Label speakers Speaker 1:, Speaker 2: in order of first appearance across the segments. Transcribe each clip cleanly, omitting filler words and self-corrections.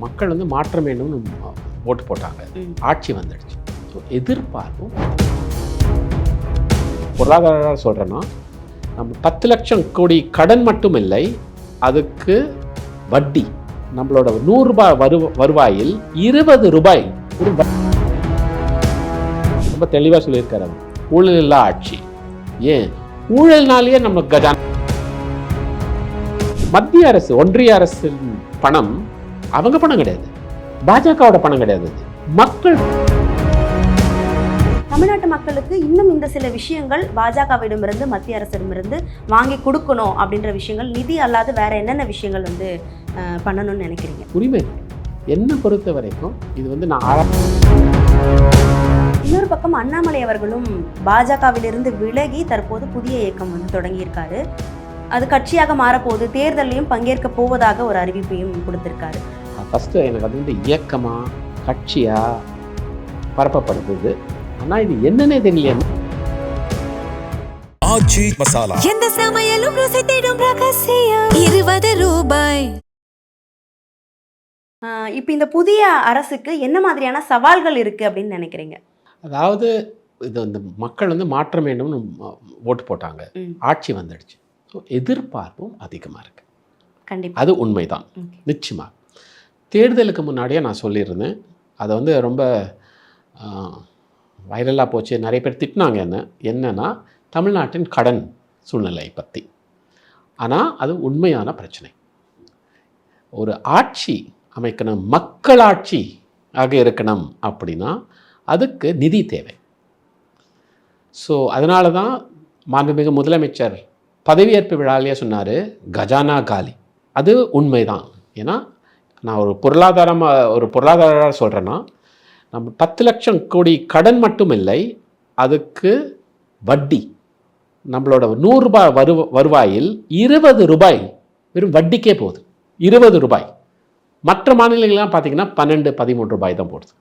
Speaker 1: மக்கள் வந்து மாற்றம் வேணும்னு ஓட்டு போட்டாங்க. ஆட்சி வந்துடுச்சு. ஸோ எதிர்பார்ப்பும் பொருளாதார சொல்கிறேன்னா, நம்ம 10 லட்சம் கோடி கடன் மட்டும் இல்லை, அதுக்கு வட்டி நம்மளோட 100 ரூபாய் வருவாயில் 20 ரூபாய் ரொம்ப தெளிவாக சொல்லியிருக்காரு. ஊழல் இல்லா ஆட்சி. ஏன் ஊழல்னாலேயே நம்ம கஜானா. மத்திய அரசு, ஒன்றிய அரசின் பணம் அவங்க பணம் கிடையாது, பாஜகவோட பணம் கிடையாது. மக்கள்,
Speaker 2: தமிழ்நாட்டு மக்களுக்கு இன்னும் இந்த சில விஷயங்கள் பாஜகவிடமிருந்து மத்திய அரசிடமிருந்து வாங்கி கொடுக்கணும் அப்படின்ற விஷயங்கள், நிதி அல்லாது வேற என்னென்ன விஷயங்கள் வந்து பண்ணணும்னு நினைக்கிறீங்க?
Speaker 1: உரிமை என்ன பொறுத்த வரைக்கும் இது வந்து
Speaker 2: இன்னொரு பக்கம் அண்ணாமலை அவர்களும் பாஜகவிலிருந்து விலகி தற்போது புதிய இயக்கம் வந்து தொடங்கியிருக்காரு. அது கட்சியாக மாறப்போகுது, தேர்தலையும் பங்கேற்க போவதாக ஒரு அறிவிப்பையும் கொடுத்திருக்காரு.
Speaker 1: ஃபர்ஸ்ட் எனக்கு அது வந்து இயக்கமா கட்சியா பரப்பப்படுது. ஆனா இது என்னன்னே தெரியல.
Speaker 3: ஆச்சி மசாலா,
Speaker 4: எந்த சமையலும் ருசி தேடும் ரகசியம் 20 ரூபாய்.
Speaker 2: இப்போ இந்த புதிய அரசுக்கு என்ன மாதிரியான சவால்கள் இருக்கு அப்படின்னு நினைக்கிறீங்க?
Speaker 1: அதாவது இது வந்து மக்கள் வந்து மாற்றம் வேண்டும்னு ஓட்டு போட்டாங்க. ஆட்சி வந்துடுச்சு. ஸோ எதிர்பார்ப்பும் அதிகமாக இருக்குது.
Speaker 2: கண்டிப்பாக
Speaker 1: அது உண்மைதான். நிச்சயமாக தேர்தலுக்கு முன்னாடியே நான் சொல்லியிருந்தேன். அதை வந்து ரொம்ப வைரலாக போச்சு. நிறைய பேர் திட்டினாங்க என்னன்னா தமிழ்நாட்டின் கடன் சூழ்நிலை பற்றி. ஆனால் அது உண்மையான பிரச்சனை. ஒரு ஆட்சி அமைக்கணும், மக்களாட்சி ஆக இருக்கணும் அப்படின்னா அதுக்கு நிதி தேவை. ஸோ அதனால தான் மாண்புமிகு முதலமைச்சர் பதவியேற்பு விழாலேயே சொன்னார், கஜானா காலி. அது உண்மைதான். ஏன்னா நான் ஒரு பொருளாதார சொல்கிறேன்னா, நம்ம 10 லட்சம் கோடி கடன் மட்டும் இல்லை, அதுக்கு வட்டி நம்மளோட 100 ரூபாய் வருவாயில் 20 ரூபாய் வெறும் வட்டிக்கே போகுது. 20 ரூபாய். மற்ற மாநிலங்கள்லாம் பார்த்தீங்கன்னா 12-13 ரூபாய் தான் போடுது.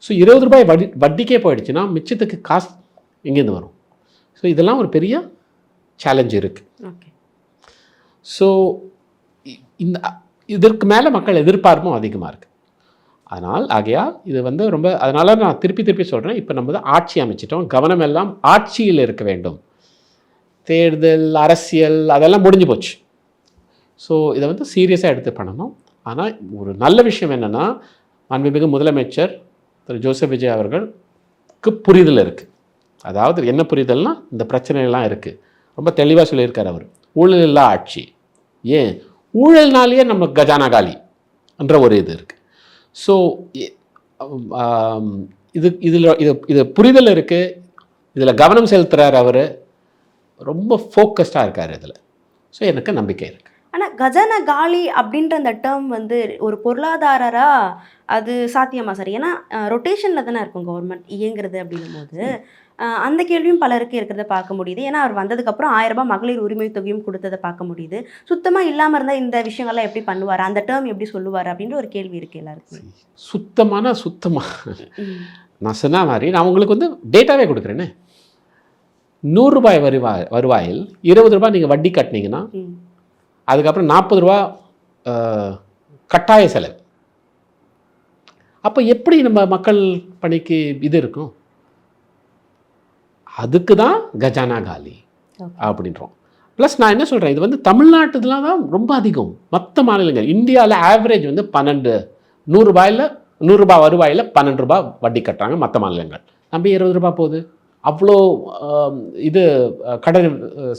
Speaker 1: ஸோ 20 ரூபாய் வட்டிக்கே போயிடுச்சுன்னா மிச்சத்துக்கு காசு எங்கேருந்து வரும்? ஸோ இதெல்லாம் ஒரு பெரிய சேலஞ்ச் இருக்குது. ஸோ இதற்கு மேலே மக்கள் எதிர்பார்ப்பும் அதிகமாக இருக்குது. ஆகையால் இது வந்து ரொம்ப, அதனால நான் திருப்பி சொல்கிறேன், இப்போ நம்ம வந்து ஆட்சி அமைச்சிட்டோம், கவனம் எல்லாம் ஆட்சியில் இருக்க வேண்டும். தேர்தல் அரசியல் அதெல்லாம் முடிஞ்சு போச்சு. ஸோ இதை வந்து சீரியஸாக எடுத்து பண்ணணும். ஆனால் ஒரு நல்ல விஷயம் என்னென்னா, மாண்புமிகு முதலமைச்சர் திரு ஜோசப் விஜய் அவர்களுக்கு புரிதல் இருக்குது. அதாவது என்ன புரிதல்னா, இந்த பிரச்சனைலாம் இருக்குது, ரொம்ப தெளிவாக சொல்லியிருக்கார் அவர். ஊழல் இல்லா ஆட்சி. ஏன் ஊழல்னாலேயே நம்ம கஜானா காலி என்ற ஒரு இது இருக்குது. ஸோ இது புரிதல் இருக்குது. இதில் கவனம் செலுத்துகிறார் அவர். ரொம்ப ஃபோக்கஸ்டாக இருக்கார் இதில். ஸோ எனக்கு நம்பிக்கை இருக்குது.
Speaker 2: ஆனால் கஜானா காலி அப்படின்ற அந்த டேர்ம் வந்து ஒரு பொருளாதாரராக அது சாத்தியமா சார்? ஏன்னா ரொட்டேஷனில் தானே இருக்கும் கவர்மெண்ட் இயங்குறது அப்படின்னும் போது அந்த கேள்வியும் பலருக்கு இருக்கிறத பார்க்க முடியுது. ஏன்னா அவர் வந்ததுக்கப்புறம் 1000 ரூபாய் மகளிர் உரிமை தொகையும் கொடுத்ததை பார்க்க முடியுது. சுத்தமாக இல்லாமல் இருந்தால் இந்த விஷயங்கள்லாம் எப்படி பண்ணுவார், அந்த டேர்ம் எப்படி சொல்லுவார் அப்படின்ற ஒரு கேள்வி இருக்குது எல்லாருக்கும்.
Speaker 1: சுத்தமாக நான் சொன்ன மாதிரி நான் உங்களுக்கு வந்து டேட்டாவே கொடுக்குறேன்னு. 100 ரூபாய் வருவாயில் 20 ரூபாய் நீங்கள் வட்டி கட்டினீங்கன்னா அதுக்கப்புறம் 40 ரூபா கட்டாய செலவு. அப்போ எப்படி நம்ம மக்கள் பணிக்கு இது இருக்கும்? அதுக்கு தான் கஜானா காலி அப்படின்றோம். ப்ளஸ் நான் என்ன சொல்கிறேன், இது வந்து தமிழ்நாட்டுலாம் தான் ரொம்ப அதிகம். மற்ற மாநிலங்கள் இந்தியாவில் ஆவரேஜ் வந்து 100 ரூபாய் வருவாயில் 12 ரூபாய் வட்டி கட்டுறாங்க மற்ற மாநிலங்கள். நம்ம 20 ரூபாய் போகுது. அவ்வளோ இது கடன்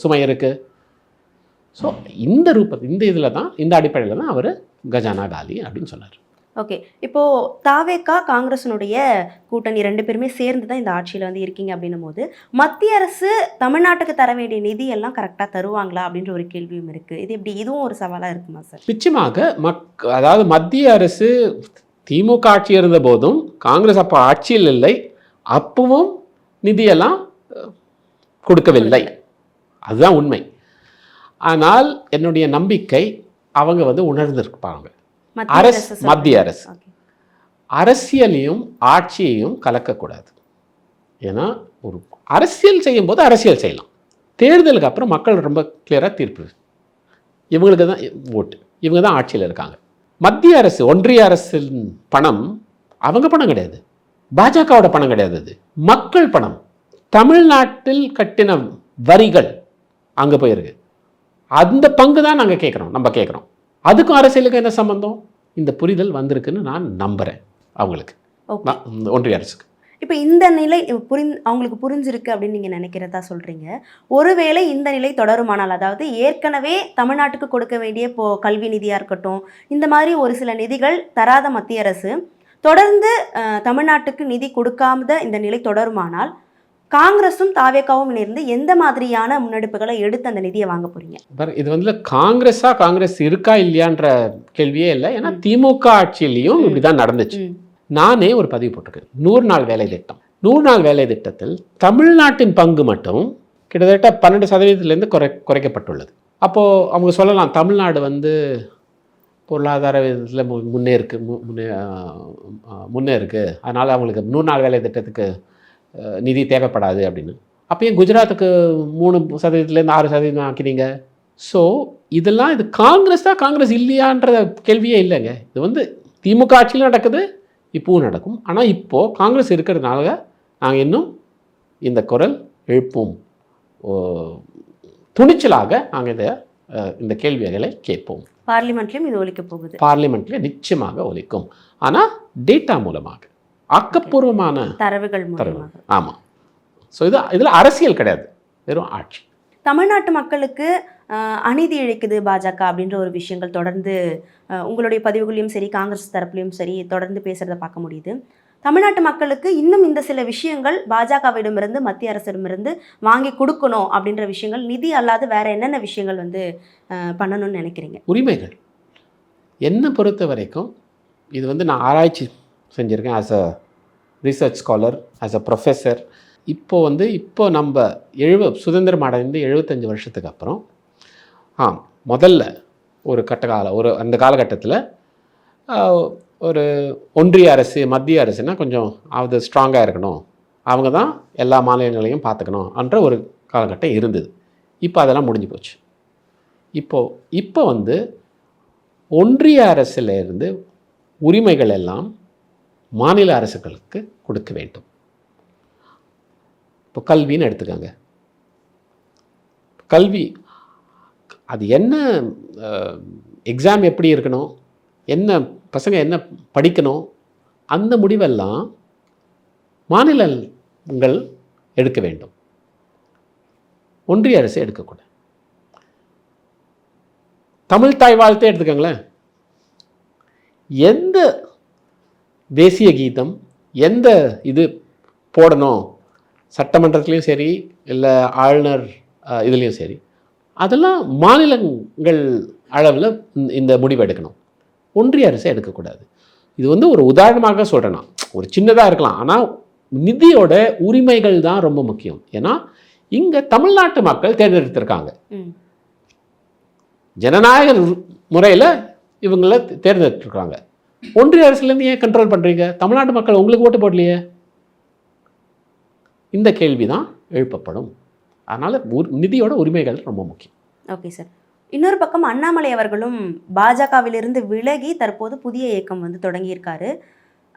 Speaker 1: சுமை இருக்குது. ஸோ இந்த இதில் தான், இந்த அடிப்படையில் தான் அவர் கஜானா காலி அப்படின்னு சொன்னார்.
Speaker 2: ஓகே, இப்போது தாவேகா காங்கிரஸினுடைய கூட்டணி 2 பேருமே சேர்ந்து தான் இந்த ஆட்சியில் வந்து இருக்கீங்க அப்படின்னும் போது மத்திய அரசு தமிழ்நாட்டுக்கு தர வேண்டிய நிதி எல்லாம் கரெக்டாக தருவாங்களா அப்படின்ற ஒரு கேள்வியும் இருக்குது. இது எப்படி, இதுவும் ஒரு சவாலாக இருக்குமா சார்?
Speaker 1: நிச்சயமாக. அதாவது மத்திய அரசு திமுக ஆட்சி இருந்த போதும் காங்கிரஸ் அப்போ ஆட்சியில் இல்லை, அப்பவும் நிதியெல்லாம் கொடுக்கவில்லை. அதுதான் உண்மை. ஆனால் என்னுடைய நம்பிக்கை அவங்க வந்து உணர்ந்திருப்பாங்க. மத்திய அரசு அரசியலையும் ஆட்சியையும் கலக்கக்கூடாது. ஏன்னா ஒரு அரசியல் செய்யும் போது அரசியல் செய்யலாம். தேர்தலுக்கு அப்புறம் மக்கள் ரொம்ப கிளியராக தீர்ப்பு, இவங்களுக்கு தான் ஓட்டு, இவங்க தான் ஆட்சியில் இருக்காங்க, மத்திய அரசு, ஒன்றிய அரசின் பணம் அவங்க பணம் கிடையாது, பாஜகவோட பணம் கிடையாது, அது மக்கள் பணம். தமிழ்நாட்டில் கட்டின வரிகள் அங்கே போயிருக்கு. அந்த பங்கு தான் நாங்கள் கேட்குறோம், நம்ம கேட்குறோம். அதுக்கும் அரசியலுக்கும் என்ன சம்பந்தம்? இந்த புரிதல் வந்திருக்குன்னு நான் நம்புகிறேன் அவங்களுக்கு, ஒன்றிய அரசுக்கு.
Speaker 2: இப்போ இந்த நிலை அவங்களுக்கு புரிஞ்சிருக்கு அப்படின்னு நீங்கள் நினைக்கிறதா சொல்கிறீங்க. ஒருவேளை இந்த நிலை தொடருமானால், அதாவது ஏற்கனவே தமிழ்நாட்டுக்கு கொடுக்க வேண்டிய கல்வி நிதியாக இருக்கட்டும், இந்த மாதிரி ஒரு சில நிதிகள் தராத மத்திய அரசு தொடர்ந்து தமிழ்நாட்டுக்கு நிதி கொடுக்காத இந்த நிலை தொடருமானால், காங்கிரஸும் தாவேகாவும் இணைந்து எந்த மாதிரியான முன்னெடுப்புகளை எடுத்து அந்த நிதியை வாங்க போறீங்க?
Speaker 1: இது வந்து காங்கிரஸ் இருக்கா இல்லையான்ற கேள்வியே இல்லை. ஏன்னா திமுக ஆட்சியிலையும் இப்படிதான் நடந்துச்சு. நானே ஒரு பதிவு போட்டிருக்கேன், 100 நாள் வேலை திட்டம். 100 நாள் வேலை திட்டத்தில் தமிழ்நாட்டின் பங்கு மட்டும் கிட்டத்தட்ட 12% குறைக்கப்பட்டுள்ளது. அப்போது அவங்க சொல்லலாம், தமிழ்நாடு வந்து பொருளாதார விதத்தில் முன்னே இருக்குது, அதனால் அவங்களுக்கு 100 நாள் வேலை திட்டத்துக்கு நிதி தேவைப்படாது அப்படின்னு. அப்போ ஏன் குஜராத்துக்கு 3%-லேருந்து 6% ஆக்கினீங்க? ஸோ இதெல்லாம் இது காங்கிரஸ் இல்லையான்ற கேள்வியே இல்லைங்க. இது வந்து திமுக ஆட்சியிலும் நடக்குது, இப்போவும் நடக்கும். ஆனால் இப்போது காங்கிரஸ் இருக்கிறதுனால நாங்கள் இன்னும் இந்த குரல் எழுப்பும், துணிச்சலாக நாங்கள் இந்த கேள்விகளை கேட்போம்.
Speaker 2: பார்லிமெண்ட்லையும் இது ஒலிக்க போகுது.
Speaker 1: பார்லிமெண்ட்லேயும் நிச்சயமாக ஒலிக்கும், ஆனால் டேட்டா மூலமாக, ஆக்கப்பூர்வமான
Speaker 2: தரவுகள் மூலமாக.
Speaker 1: ஆமாம். ஸோ இதில் அரசியல் கிடையாது, வெறும் ஆட்சி.
Speaker 2: தமிழ்நாட்டு மக்களுக்கு அநீதி இழைக்குது பாஜக அப்படின்ற ஒரு விஷயங்கள் தொடர்ந்து உங்களுடைய பதிவுகளையும் சரி, காங்கிரஸ் தரப்புலையும் சரி தொடர்ந்து பேசுகிறத பார்க்க முடியுது. தமிழ்நாட்டு மக்களுக்கு இன்னும் இந்த சில விஷயங்கள் பாஜகவிடமிருந்து, மத்திய அரசிடமிருந்து வாங்கி கொடுக்கணும் அப்படின்ற விஷயங்கள், நிதி அல்லாது வேற என்னென்ன விஷயங்கள் வந்து பண்ணணும்னு நினைக்கிறீங்க? உரிமைகள்
Speaker 1: என்னை பொறுத்த வரைக்கும் இது வந்து நான் ஆராய்ச்சி செஞ்சுருக்கேன் as a research scholar, as a professor. இப்போ நம்ம சுதந்திரம் அடைந்து 75 வருஷத்துக்கு அப்புறம் முதல்ல அந்த காலகட்டத்தில் ஒரு ஒன்றிய அரசு, மத்திய அரசுனா கொஞ்சம் அது ஸ்ட்ராங்காக இருக்கணும், அவங்க தான் எல்லா மாநிலங்களையும் பார்த்துக்கணும் என்ற ஒரு காலகட்டம் இருந்தது. இப்போ அதெல்லாம் முடிஞ்சு போச்சு. இப்போ வந்து ஒன்றிய அரசிலிருந்து உரிமைகள் எல்லாம் மாநில அரசுகளுக்கு கொடுக்க வேண்டும். இப்போ கல்வின்னு எடுத்துக்காங்க. கல்வி அது என்ன, எக்ஸாம் எப்படி இருக்கணும், என்ன பசங்க என்ன படிக்கணும், அந்த முடிவெல்லாம் மாநிலங்கள் எடுக்க வேண்டும், ஒன்றிய அரசு எடுக்கக்கூடாது. தமிழ் தாய் வாழ்த்தே எடுத்துக்கங்களேன். எந்த தேசிய கீதம், எந்த இது போடணும், சட்டமன்றத்துலேயும் சரி இல்லை ஆளுநர் இதுலேயும் சரி, அதெல்லாம் மாநிலங்கள் அளவில் இந்த முடிவு எடுக்கணும், ஒன்றிய அரசு எடுக்கக்கூடாது. இது வந்து ஒரு உதாரணமாக சொல்கிறேன்னா, ஒரு சின்னதாக இருக்கலாம், ஆனால் நிதியோட உரிமைகள் தான் ரொம்ப முக்கியம். ஏன்னா இங்கே தமிழ்நாட்டு மக்கள் தேர்ந்தெடுத்திருக்காங்க, ஜனநாயக முறையில் இவங்கள தேர்ந்தெடுத்துருக்காங்க. ஒன்றிய அரசுலேருந்து ஏன் கண்ட்ரோல் பண்ணுறீங்க? தமிழ்நாட்டு மக்கள் உங்களுக்கு ஓட்டு போடலையே. இந்த கேள்வி தான் எழுப்பப்படும். அதனால் நிதியோட உரிமைகள் ரொம்ப முக்கியம்.
Speaker 2: Okay sir. இன்னொரு பக்கம் அண்ணாமலை அவர்களும் பாஜகவிலிருந்து விலகி தற்போது புதிய இயக்கம் வந்து தொடங்கியிருக்காரு.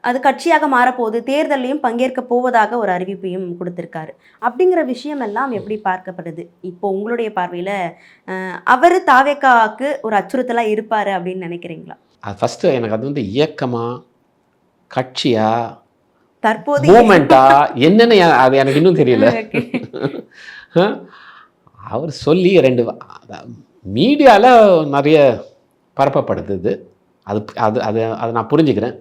Speaker 2: அது கட்சியாக மாறப்போகுது, தேர்தலையும் பங்கேற்க போவதாக ஒரு அறிவிப்பையும் கொடுத்துருக்காரு. அப்படிங்கிற விஷயம் எல்லாம் எப்படி பார்க்கப்படுது? இப்போ உங்களுடைய பார்வையில் அவர் தாவேகாவுக்கு ஒரு அச்சுறுத்தலாக இருப்பார் அப்படின்னு நினைக்கிறீங்களா?
Speaker 1: அது ஃபஸ்ட்டு எனக்கு அது வந்து இயக்கமா, கட்சியா,
Speaker 2: தற்போது
Speaker 1: மூமெண்டா என்னென்ன அது எனக்கு இன்னும் தெரியல. அவர் சொல்லி 2 மீடியாவில் நிறைய பரப்பப்படுது, அது அது அது அதை நான் புரிஞ்சுக்கிறேன்.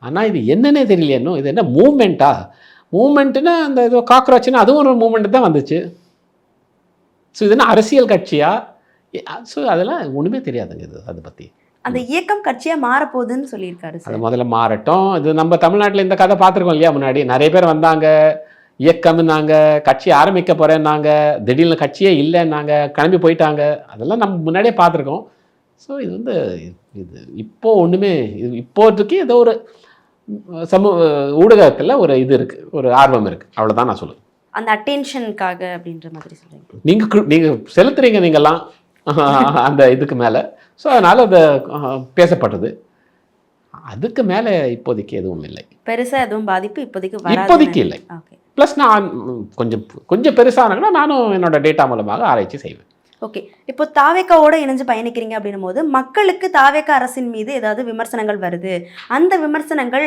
Speaker 1: ஆனால் இது என்னன்னே தெரியல இன்னும். இது என்ன மூமெண்ட்டா? மூமெண்ட்டுன்னா அந்த ஏதோ காக்ரோச்சுன்னா அதுவும் ஒரு மூமெண்ட் தான் வந்துச்சு. ஸோ இது என்ன அரசியல் கட்சியா? ஸோ அதெல்லாம் ஒன்றுமே தெரியாதுங்க இது அதை பற்றி.
Speaker 2: அந்த இயக்கம் கட்சியாக மாறப்போகுதுன்னு சொல்லியிருக்காரு.
Speaker 1: அது முதல்ல மாறட்டும். இது நம்ம தமிழ்நாட்டில் இந்த கதை பார்த்துருக்கோம் இல்லையா? முன்னாடி நிறைய பேர் வந்தாங்க, இயக்கம்னாங்க, கட்சி ஆரம்பிக்க போகிறேன்னாங்க, திடீர்னு கட்சியே இல்லைன்னாங்க, கிளம்பி போயிட்டாங்க. அதெல்லாம் நம்ம முன்னாடியே பார்த்துருக்கோம். ஸோ இது வந்து இது இப்போது ஒன்றுமே, இது இப்போதைக்கு ஏதோ ஒரு ஊடகத்தில் ஒரு இது இருக்குது, ஒரு ஆர்வம் இருக்குது, அவ்வளோதான் நான் சொல்லுவேன்.
Speaker 2: அந்த அட்டென்ஷனுக்காக அப்படின்ற மாதிரி சொல்லுங்கள்.
Speaker 1: நீங்கள் செலுத்துறீங்க நீங்கள்லாம் அந்த இதுக்கு மேலே. ஸோ அதனால் அது பேசப்பட்டது. அதுக்கு மேலே இப்போதைக்கு எதுவும் இல்லை.
Speaker 2: பெருசா எதுவும் பாதிப்பு இப்போதைக்கு
Speaker 1: இப்போதைக்கு இல்லை.
Speaker 2: ஓகே.
Speaker 1: ப்ளஸ் நான் கொஞ்சம் பெருசானாங்கன்னா நானும் என்னோட டேட்டா மூலமாக ஆராய்ச்சி செய்வேன்.
Speaker 2: ஓகே. இப்போ தாவேக்காவோட இணைஞ்சு பயணிக்கிறீங்க அப்படின்னும் போது மக்களுக்கு தாவேக்கா அரசின் மீது ஏதாவது விமர்சனங்கள் வருது, அந்த விமர்சனங்கள்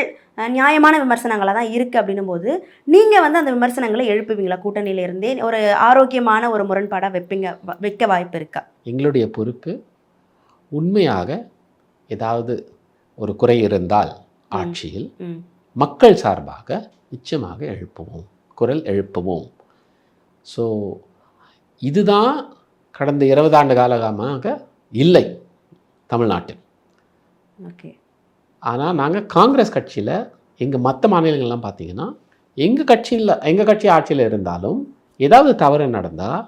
Speaker 2: நியாயமான விமர்சனங்களாக தான் இருக்குது அப்படின்னும் போது நீங்கள் வந்து அந்த விமர்சனங்களை எழுப்புவீங்களா? கூட்டணியிலிருந்தே ஒரு ஆரோக்கியமான ஒரு முரண்பாடாக வைக்க வாய்ப்பு இருக்கா?
Speaker 1: எங்களுடைய பொறுப்பு உண்மையாக ஏதாவது ஒரு குறை இருந்தால் ஆட்சியில் மக்கள் சார்பாக நிச்சயமாக எழுப்புவோம், குரல் எழுப்புவோம். ஸோ இதுதான் கடந்த 20 ஆண்டு காலமாக இல்லை தமிழ்நாட்டில்.
Speaker 2: ஓகே.
Speaker 1: ஆனால் நாங்கள் காங்கிரஸ் கட்சியில் எங்கள் மற்ற மாநிலங்கள்லாம் பார்த்தீங்கன்னா எங்கள் கட்சி ஆட்சியில் இருந்தாலும் ஏதாவது தவறு நடந்தால்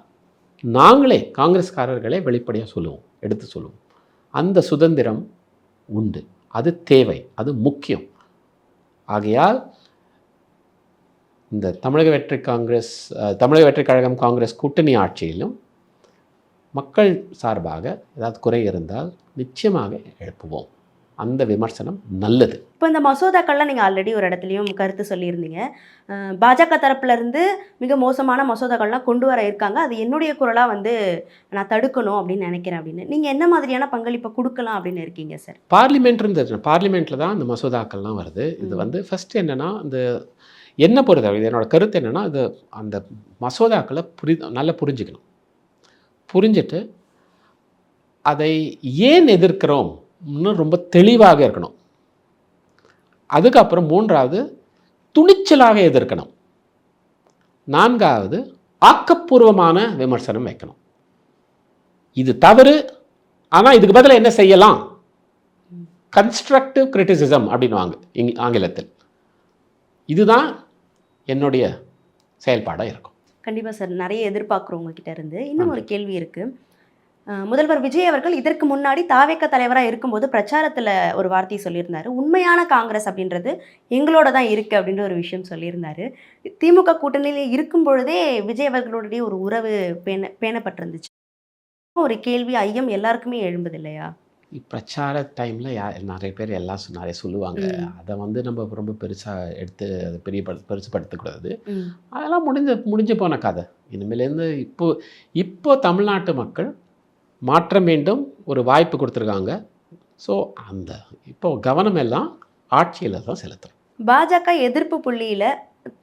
Speaker 1: நாங்களே காங்கிரஸ்காரர்களே வெளிப்படையாக சொல்லுவோம், எடுத்து சொல்லுவோம். அந்த சுதந்திரம் உண்டு, அது தேவை, அது முக்கியம். ஆகையால் இந்த தமிழக வெற்றி கழகம் காங்கிரஸ் கூட்டணி ஆட்சியிலும் மக்கள் சார்பாக ஏதாவது குறை இருந்தால் நிச்சயமாக எழுப்புவோம். அந்த விமர்சனம் நல்லது.
Speaker 2: இப்போ இந்த மசோதாக்கள்லாம் நீங்கள் ஆல்ரெடி ஒரு இடத்துலையும் கருத்து சொல்லியிருந்தீங்க. பாஜக தரப்புலேருந்து மிக மோசமான மசோதாக்கள்லாம் கொண்டு வர இருக்காங்க, அது என்னுடைய குரலாக வந்து நான் தடுக்கணும் அப்படின்னு நினைக்கிறேன் அப்படின்னு. நீங்கள் என்ன மாதிரியான பங்களிப்பை கொடுக்கலாம் அப்படின்னு இருக்கீங்க சார்?
Speaker 1: பார்லிமெண்ட்டில் தான் இந்த மசோதாக்கள்லாம் வருது. இது வந்து ஃபஸ்ட்டு என்னென்னா, இந்த என்ன பொறுத்தவரை என்னோட கருத்து என்னென்னா, இது அந்த மசோதாக்களை நல்லா புரிஞ்சுக்கணும். புரிஞ்சுட்டு அதை ஏன் எதிர்க்கிறோம் இன்னும் ரொம்ப தெளிவாக இருக்கணும். அதுக்கப்புறம் 3வது துணிச்சலாக எதிர்க்கணும். 4வது ஆக்கப்பூர்வமான விமர்சனம் வைக்கணும். இது தவறு, ஆனால் இதுக்கு பதிலாக என்ன செய்யலாம், கன்ஸ்ட்ரக்டிவ் கிரிட்டிசிசம் அப்படின்வாங்க ஆங்கிலத்தில். இதுதான் என்னுடைய செயல்பாடாக இருக்கும்.
Speaker 2: கண்டிப்பாக சார். நிறைய எதிர்பார்க்குறோம் உங்ககிட்ட இருந்து. இன்னும் ஒரு கேள்வி இருக்குது. முதல்வர் விஜய் அவர்கள் இதற்கு முன்னாடி தாவேக்கா தலைவராக இருக்கும்போது பிரச்சாரத்தில் ஒரு வார்த்தையை சொல்லியிருந்தார், உண்மையான காங்கிரஸ் அப்படின்றது எங்களோட தான் இருக்குது அப்படின்ற ஒரு விஷயம் சொல்லியிருந்தார். திமுக கூட்டணியில் இருக்கும் பொழுதே விஜய் அவர்களுடைய ஒரு உறவு பேணப்பட்டிருந்துச்சு. ஒரு கேள்வி, ஐயம் எல்லாருக்குமே எழும்புது இல்லையா?
Speaker 1: பிரச்சார டைமில் நிறைய பேர் எல்லாம் நிறைய சொல்லுவாங்க. அதை வந்து நம்ம ரொம்ப பெருசாக எடுத்து அதை பெருசுப்படுத்தக்கூடாது. அதெல்லாம் முடிஞ்சு போன கதை. இனிமேலேருந்து இப்போ தமிழ்நாட்டு மக்கள் மாற்றம் வேண்டும், ஒரு வாய்ப்பு கொடுத்துருக்காங்க. ஸோ அந்த இப்போ கவனம் எல்லாம் ஆட்சியில் தான் செலுத்தும்.
Speaker 2: பாஜக எதிர்ப்பு புள்ளியில்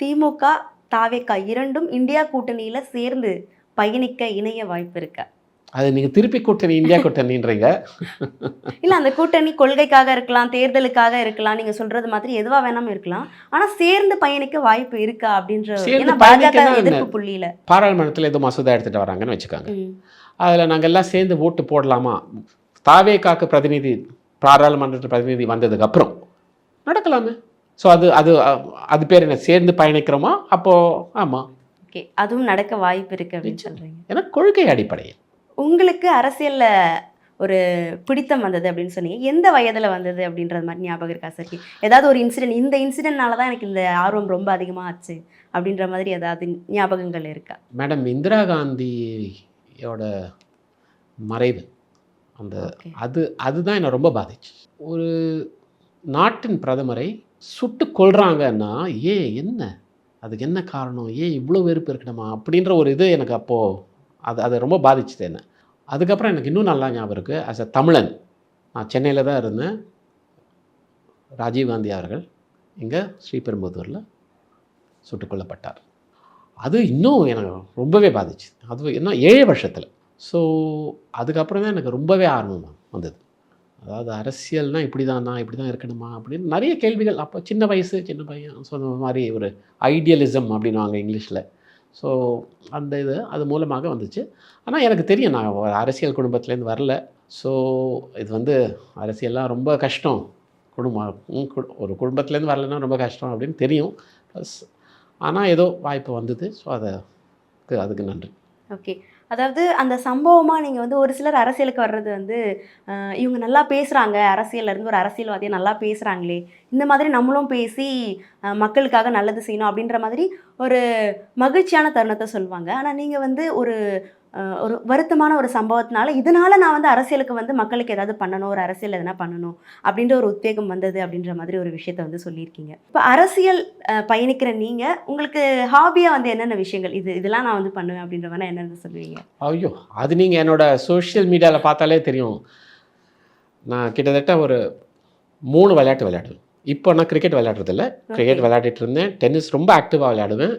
Speaker 2: திமுக தாவேக்கா இரண்டும் இந்தியா கூட்டணியில் சேர்ந்து பயணிக்க இணைய வாய்ப்பு இருக்கா?
Speaker 1: அது நீங்கள் திருப்பி கூட்டணி இந்தியா கூட்டணின்றீங்க.
Speaker 2: இல்லை, அந்த கூட்டணி கொள்கைக்காக இருக்கலாம், தேர்தலுக்காக இருக்கலாம், நீங்கள் சொல்கிறது மாதிரி எதுவாக வேணாமல் இருக்கலாம். ஆனால் சேர்ந்து பயணிக்க வாய்ப்பு இருக்கா அப்படின்ற பாஜக எதிர்ப்பு புள்ளியில்
Speaker 1: பாராளுமன்றத்தில் ஏதோ மசோதா எடுத்துகிட்டு வராங்கன்னு வச்சுக்காங்க. அதில் நாங்கள் எல்லாம் சேர்ந்து ஓட்டு போடலாமா? தாவேக்காக்கு பாராளுமன்றத்தில் பிரதிநிதி வந்ததுக்கப்புறம் நடக்கலாமே. ஸோ அது பேர் என்ன, சேர்ந்து பயணிக்கிறோமா? அப்போது ஆமாம்,
Speaker 2: ஓகே, அதுவும் நடக்க வாய்ப்பு இருக்குது அப்படின்னு சொல்கிறீங்க.
Speaker 1: ஏன்னா கொள்கை அடிப்படையில்.
Speaker 2: உங்களுக்கு அரசியலில் ஒரு பிடித்தம் வந்தது அப்படின்னு சொன்னீங்க, எந்த வயதில் வந்தது அப்படின்றது மாதிரி ஞாபகம் இருக்கா சார்? ஏதாவது ஒரு இன்சிடென்ட், இந்த இன்சிடென்ட்னால தான் எனக்கு இந்த ஆர்வம் ரொம்ப அதிகமாக ஆச்சு அப்படின்ற மாதிரி ஏதாவது ஞாபகங்கள் இருக்கா?
Speaker 1: மேடம், இந்திரா காந்தியோட மறைவு அதுதான் என்னை ரொம்ப பாதிச்சு. ஒரு நாட்டின் பிரதமரை சுட்டு கொள்றாங்கன்னா என்ன, அதுக்கு என்ன காரணம், இவ்வளோ வெறுப்பு இருக்கணுமா அப்படின்ற ஒரு இது எனக்கு அப்போது அது ரொம்ப பாதிச்சுது என்ன. அதுக்கப்புறம் எனக்கு இன்னும் நல்லா ஞாபகம் இருக்குது. ஆஸ் அ தமிழன், நான் சென்னையில் தான் இருந்தேன். ராஜீவ்காந்தி அவர்கள் இங்கே ஸ்ரீபெரும்புதூரில் சுட்டுக் கொல்லப்பட்டார். அது இன்னும் எனக்கு ரொம்பவே பாதிச்சு. அது இன்னும் 7 வருஷத்தில். ஸோ அதுக்கப்புறம் தான் எனக்கு ரொம்பவே ஆர்வம் வந்தது. அதாவது அரசியல்னால் இப்படி தான் இருக்கணுமா அப்படின்னு நிறைய கேள்விகள். அப்போ சின்ன பையன் சொன்ன மாதிரி ஒரு ஐடியலிசம் அப்படின்வாங்க இங்கிலீஷில். ஸோ அந்த அது மூலமாக வந்துச்சு. ஆனால் எனக்கு தெரியும், நான் அரசியல் குடும்பத்துலேருந்து வரல. ஸோ இது அரசியல்லாம் ரொம்ப கஷ்டம், ஒரு குடும்பத்துலேருந்து வரலன்னா ரொம்ப கஷ்டம் அப்படின்னு தெரியும். ப்ளஸ் ஆனால் ஏதோ வாய்ப்பு வந்தது. ஸோ அதுக்கு நன்றி.
Speaker 2: ஓகே. அதாவது அந்த சம்பவமாக நீங்கள் ஒரு சிலர் அரசியலுக்கு வர்றது இவங்க நல்லா பேசுகிறாங்க, அரசியலேருந்து ஒரு அரசியல்வாதியை நல்லா பேசுகிறாங்களே, இந்த மாதிரி நம்மளும் பேசி மக்களுக்காக நல்லது செய்யணும் அப்படின்ற மாதிரி ஒரு மகிழ்ச்சியான தருணத்தை சொல்லுவாங்க. ஆனால் நீங்கள் ஒரு ஒரு வருத்தமான ஒரு சம்பவத்தினால இதனால நான் வந்து அரசியலுக்கு வந்து மக்களுக்கு ஏதாவது பண்ணணும், ஒரு அரசியல் எதனா பண்ணணும் அப்படின்ற ஒரு உத்வேகம் வந்தது அப்படின்ற மாதிரி ஒரு விஷயத்த வந்து சொல்லியிருக்கீங்க. இப்போ அரசியல் பயணிக்கிற நீங்கள் உங்களுக்கு ஹாபியாக வந்து என்னென்ன விஷயங்கள் இதெல்லாம் நான் வந்து பண்ணுவேன் அப்படின்ற மாதிரி என்னென்ன சொல்லுவீங்க?
Speaker 1: ஐயோ, அது நீங்கள் என்னோட சோஷியல் மீடியாவில் பார்த்தாலே தெரியும். நான் கிட்டத்தட்ட ஒரு 3 விளையாட்டு விளையாடுவேன். இப்போ நான் கிரிக்கெட் விளையாடுறதில்ல. கிரிக்கெட் விளையாடிட்டு இருந்தேன். டென்னிஸ் ரொம்ப ஆக்டிவாக விளையாடுவேன்.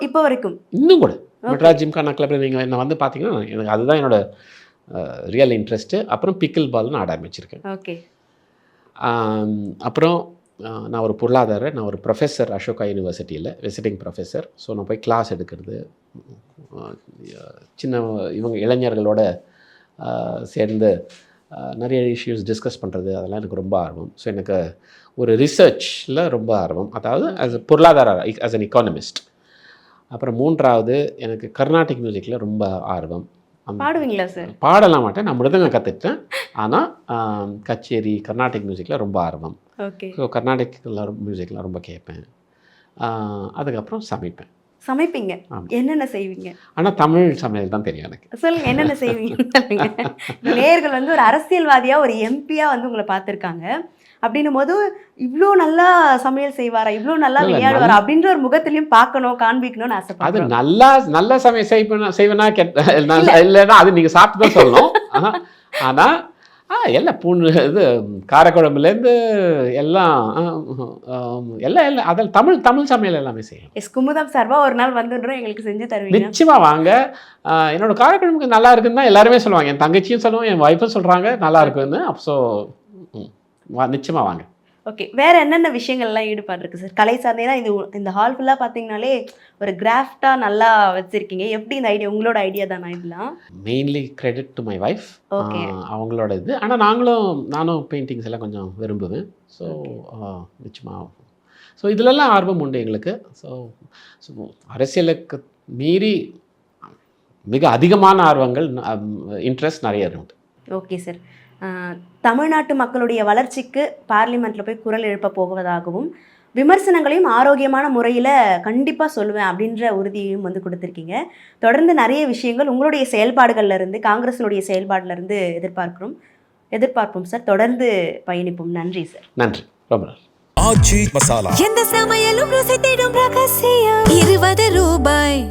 Speaker 2: இப்போ வரைக்கும்
Speaker 1: இன்னும் கூட மெட்ராஸ் ஜிம்கானா கிளப்பில் நீங்கள் என்ன வந்து பார்த்தீங்கன்னா எனக்கு அதுதான் என்னோட ரியல் இன்ட்ரெஸ்ட்டு. அப்புறம் பிக்கிள் பால்னு ஆட ஆரம்பிச்சிருக்கேன்.
Speaker 2: ஓகே.
Speaker 1: அப்புறம் நான் ஒரு பொருளாதார நான் ஒரு ப்ரொஃபஸர் அசோகா யூனிவர்சிட்டியில் விசிட்டிங் ப்ரொஃபஸர். ஸோ நான் போய் கிளாஸ் எடுக்கிறது, சின்ன இவங்க இளைஞர்களோட சேர்ந்து நிறைய இஷ்யூஸ் டிஸ்கஸ் பண்ணுறது, அதெல்லாம் எனக்கு ரொம்ப ஆர்வம். ஸோ எனக்கு ஒரு ரிசர்ச்சில் ரொம்ப ஆர்வம், அதாவது பொருளாதார ஆஸ் அன் எக்கானமிஸ்ட். அப்புறம் 3வது எனக்கு கர்நாடிக் மியூசிக்கில் ரொம்ப ஆர்வம்.
Speaker 2: பாடுவீங்களா சார்?
Speaker 1: பாடலாம் மாட்டேன், நான் மிருதங்கம் கற்றுக்கிட்டேன். ஆனால் கச்சேரி கர்நாடிக் மியூசிக்கில் ரொம்ப ஆர்வம்.
Speaker 2: ஓகே.
Speaker 1: ஸோ கர்நாடிக்கில் மியூசிக்லாம் ரொம்ப கேட்பேன். அதுக்கப்புறம் சமைப்பேன்.
Speaker 2: சமைப்பீங்க? என்னென்ன செய்வீங்க?
Speaker 1: ஆனால் தமிழ் சமையல் தான் தெரியும் எனக்கு.
Speaker 2: சொல்லுங்க, என்னென்ன செய்வீங்கன்னு சொல்லுங்க. நேயர்கள் வந்து ஒரு அரசியல்வாதியாக ஒரு எம்பியாக வந்து உங்களை பார்த்துருக்காங்க. அப்படின்னும் போது இவ்வளோ நல்லா சமையல் செய்வாரா, இவ்வளோ நல்லா விளையாடுவாரா அப்படின்ற ஒரு முகத்திலையும் பார்க்கணும், காண்பிக்கணும்னு ஆசைப்படுறேன். அது
Speaker 1: நல்ல சமையல் செய்வேனா இல்லைன்னா அது நீங்கள் சாப்பிட்டு தான் சொல்லணும். ஆனால் எல்லாம் இது காரக்குழம்புலேருந்து எல்லாம் எல்லாம் அதில் தமிழ் சமையல் எல்லாமே செய்யணும்.
Speaker 2: குமுதம் சார்பா ஒரு நாள் வந்துடுறோம், எங்களுக்கு செஞ்சு தருவீங்க?
Speaker 1: நிச்சயமாக வாங்க. என்னோட காரக்குழம்புக்கு நல்லா இருக்குன்னு தான் எல்லாருமே சொல்லுவாங்க. என் தங்கச்சியும் சொல்லுவோம், என் ஒய்ஃபும் சொல்கிறாங்க நல்லா இருக்குன்னு. ஸோ நிச்சயமாக வாங்க.
Speaker 2: ஓகே. வேறு என்னென்ன விஷயங்கள்லாம் ஈடுபாடு இருக்குது சார் கலை சார்ந்தேனா? இந்த ஹால் ஃபுல்லாக பார்த்தீங்கனாலே ஒரு கிராஃப்டாக நல்லா வச்சுருக்கீங்க. எப்படி இந்த ஐடியா உங்களோட ஐடியா தானா இதெல்லாம்?
Speaker 1: Mainly credit to my wife.
Speaker 2: Okay.
Speaker 1: அவங்களோட இது. ஆனால் நானும் பெயிண்டிங்ஸ் எல்லாம் கொஞ்சம் விரும்புவேன். ஸோ நிச்சயமாக ஸோ இதிலெல்லாம் ஆர்வம் உண்டு எங்களுக்கு. ஸோ அரசியலுக்கு மீறி மிக அதிகமான ஆர்வங்கள் இன்ட்ரெஸ்ட் நிறைய உண்டு.
Speaker 2: Okay sir. தமிழ்நாட்டு மக்களுடைய வளர்ச்சிக்கு பார்லிமெண்ட்டில் போய் குரல் எழுப்ப போவதாகவும் விமர்சனங்களையும் ஆரோக்கியமான முறையில் கண்டிப்பாக சொல்லுவேன் அப்படின்ற உறுதியையும் வந்து கொடுத்துருக்கீங்க. தொடர்ந்து நிறைய விஷயங்கள் உங்களுடைய செயல்பாடுகள்லேருந்து, காங்கிரஸினுடைய செயல்பாடுலேருந்து எதிர்பார்ப்போம் சார். தொடர்ந்து பயணிப்போம். நன்றி சார்.
Speaker 1: நன்றி, ரொம்ப நன்றி.
Speaker 4: ஆச்சி மசாலா, எந்த சமையலும் ருசி தேடும் ரகசியம். 20 ரூபாய்.